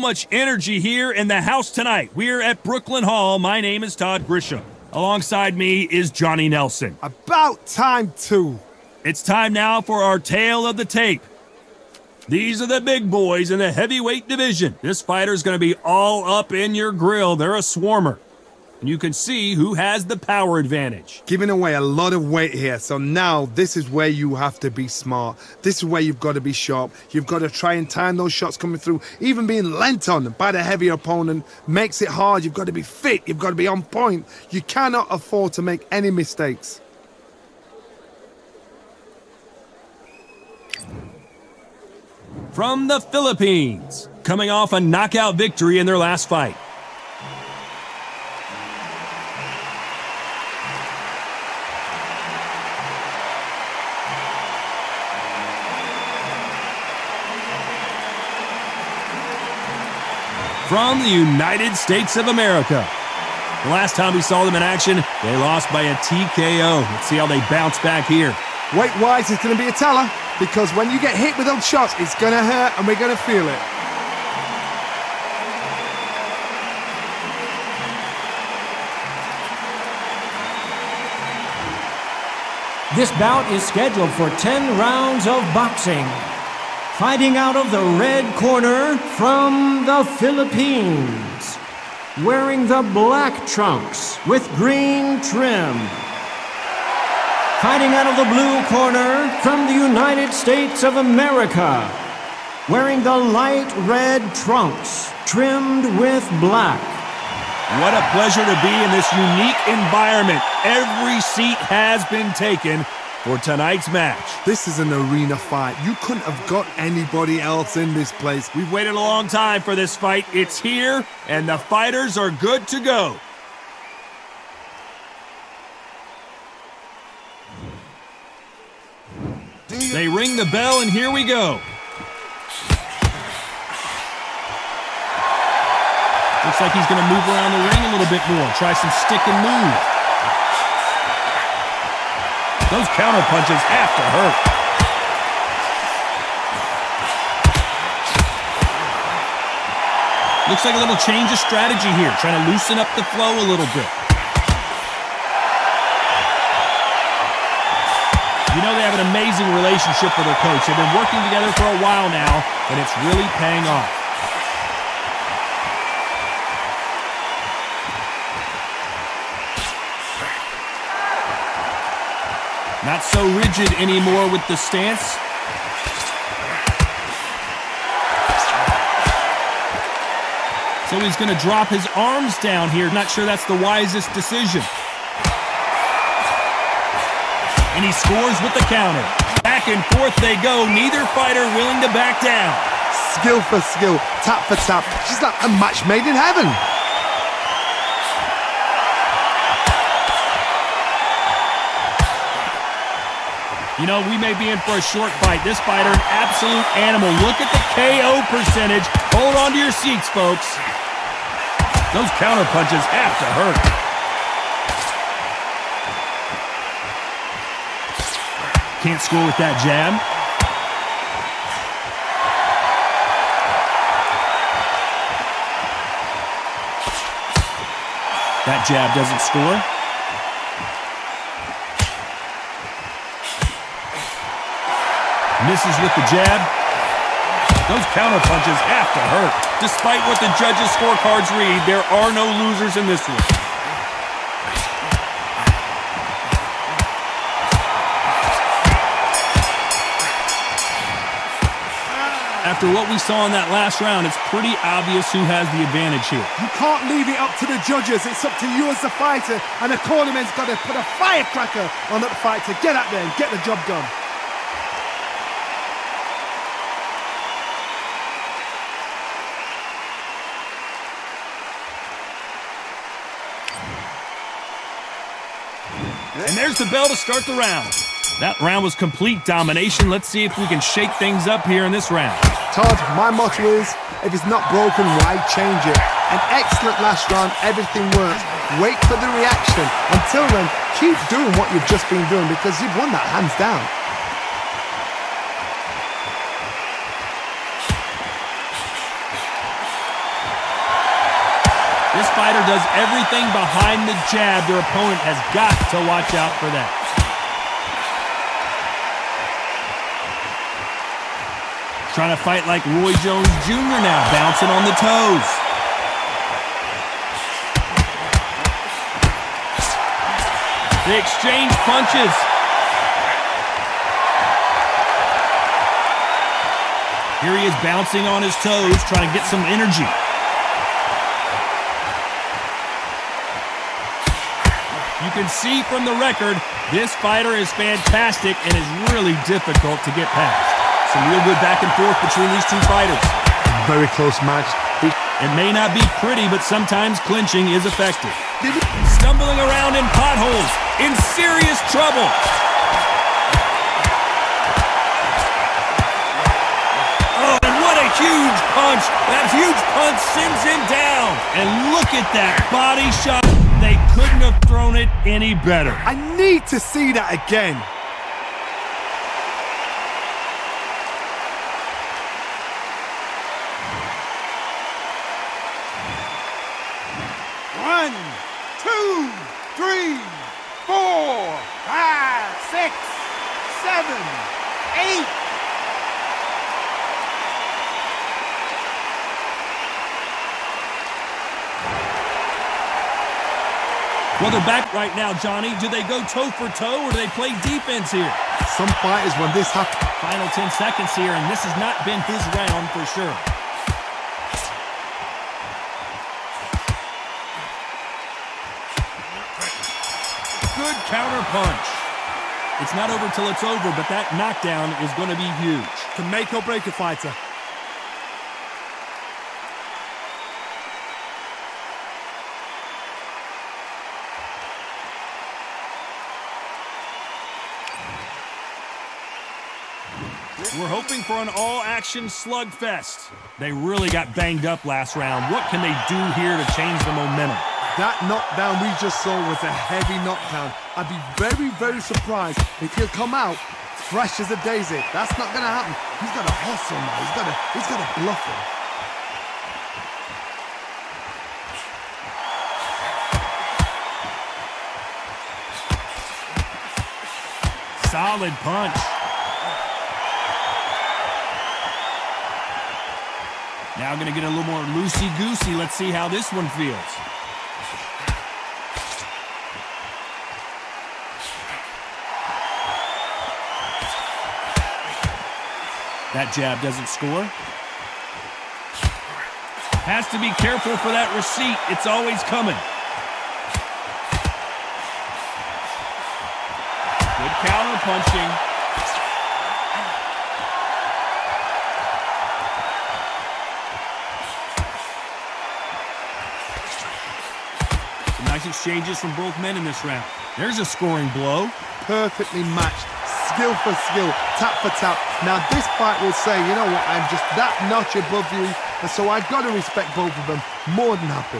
much energy here in the house tonight. We're at Brooklyn Hall. My name is Todd Grisham. Alongside me is Johnny Nelson. About time, too. It's time now for our tale of the tape. These are the big boys in the heavyweight division. This fighter's going to be all up in your grill. They're a swarmer. And you can see who has the power advantage. Giving away a lot of weight here, so now this is where you have to be smart. This is where you've got to be sharp. You've got to try and time those shots coming through. Even being lent on by the heavier opponent makes it hard. You've got to be fit. You've got to be on point. You cannot afford to make any mistakes. From the Philippines, coming off a knockout victory in their last fight. From the United States of America. The last time we saw them in action, they lost by a TKO. Let's see how they bounce back here. Weight-wise, it's going to be a teller, because when you get hit with those shots, it's going to hurt and we're going to feel it. This bout is scheduled for 10 rounds of boxing. Fighting out of the red corner from the Philippines, wearing the black trunks with green trim. Fighting out of the blue corner from the United States of America, wearing the light red trunks trimmed with black. What a pleasure to be in this unique environment. Every seat has been taken for tonight's match. This is an arena fight. You couldn't have got anybody else in this place. We've waited a long time for this fight. It's here, and the fighters are good to go. They ring the bell, and here we go. Looks like he's going to move around the ring a little bit more, try some stick and move. Those counter punches have to hurt. Looks like a little change of strategy here, trying to loosen up the flow a little bit. You know they have an amazing relationship with their coach. They've been working together for a while now, and it's really paying off. Not so rigid anymore with the stance. So he's going to drop his arms down here. Not sure that's the wisest decision. And he scores with the counter. Back and forth they go. Neither fighter willing to back down. Skill for skill, tap for tap. She's like a match made in heaven. You know, we may be in for a short fight. This fighter, an absolute animal. Look at the KO percentage. Hold on to your seats, folks. Those counter punches have to hurt. Can't score with that jab. That jab doesn't score. Misses with the jab. Those counter punches have to hurt. Despite what the judges' scorecards read, there are no losers in this one. After what we saw in that last round, it's pretty obvious who has the advantage here. You can't leave it up to the judges. It's up to you as the fighter, and the cornerman's got to put a firecracker on that fight to get out there and get the job done. And there's the bell to start the round. That round was complete domination. Let's see if we can shake things up here in this round. Todd, my motto is, if it's not broken, why change it? An excellent last round, everything works. Wait for the reaction. Until then, keep doing what you've just been doing because you've won that hands down. This fighter does everything behind the jab. Their opponent has got to watch out for that. Trying to fight like Roy Jones Jr. now, bouncing on the toes. They exchange punches. Here he is bouncing on his toes, trying to get some energy. You can see from the record, this fighter is fantastic and is really difficult to get past. Some real good back and forth between these two fighters. Very close match. It may not be pretty, but sometimes clinching is effective. Stumbling around in potholes, in serious trouble. Oh, and what a huge punch. That huge punch sends him down. And look at that body shot. They couldn't have thrown it any better. I need to see that again. One, two, three, 4, 5, 6, 7, 8. Well, they're back right now, Johnny. Do they go toe for toe or do they play defense here? Some fighters, when this happens... Final 10 seconds here, and this has not been his round for sure. Good counter punch. It's not over till it's over, but that knockdown is going to be huge. Can make or break a fighter. We're hoping for an all-action slugfest. They really got banged up last round. What can they do here to change the momentum? That knockdown we just saw was a heavy knockdown. I'd be very, very surprised if he'll come out fresh as a daisy. That's not going to happen. He's got to hustle now. He's got to bluff him. Solid punch. Now going to get a little more loosey-goosey. Let's see how this one feels. That jab doesn't score. Has to be careful for that receipt. It's always coming. Good counter punching. Some nice exchanges from both men in this round. There's a scoring blow. Perfectly matched. Skill for skill, tap for tap. Now this fight will say, you know what, I'm just that notch above you, and so I've got to respect both of them more than happy.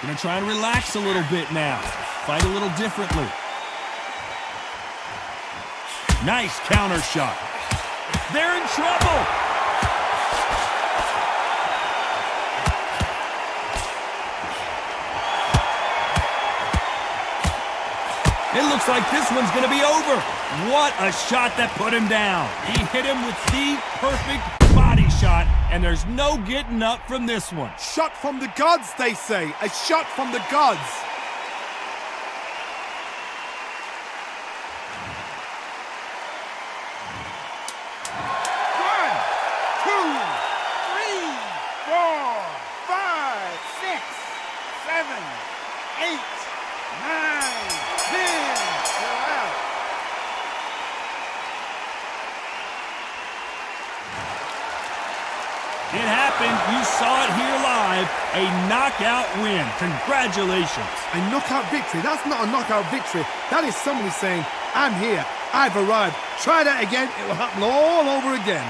Gonna try and relax a little bit now. Fight a little differently. Nice counter shot. They're in trouble. It looks like this one's going to be over. What a shot that put him down. He hit him with the perfect body shot, and there's no getting up from this one. Shot from the gods, they say. A shot from the gods. One, two, three, 4, 5, 6, 7, 8, 9, 10. You're out. It happened. You saw it here live. A knockout win. Congratulations. A knockout victory? That's not a knockout victory. That is somebody saying, I'm here, I've arrived. Try that again, it will happen all over again.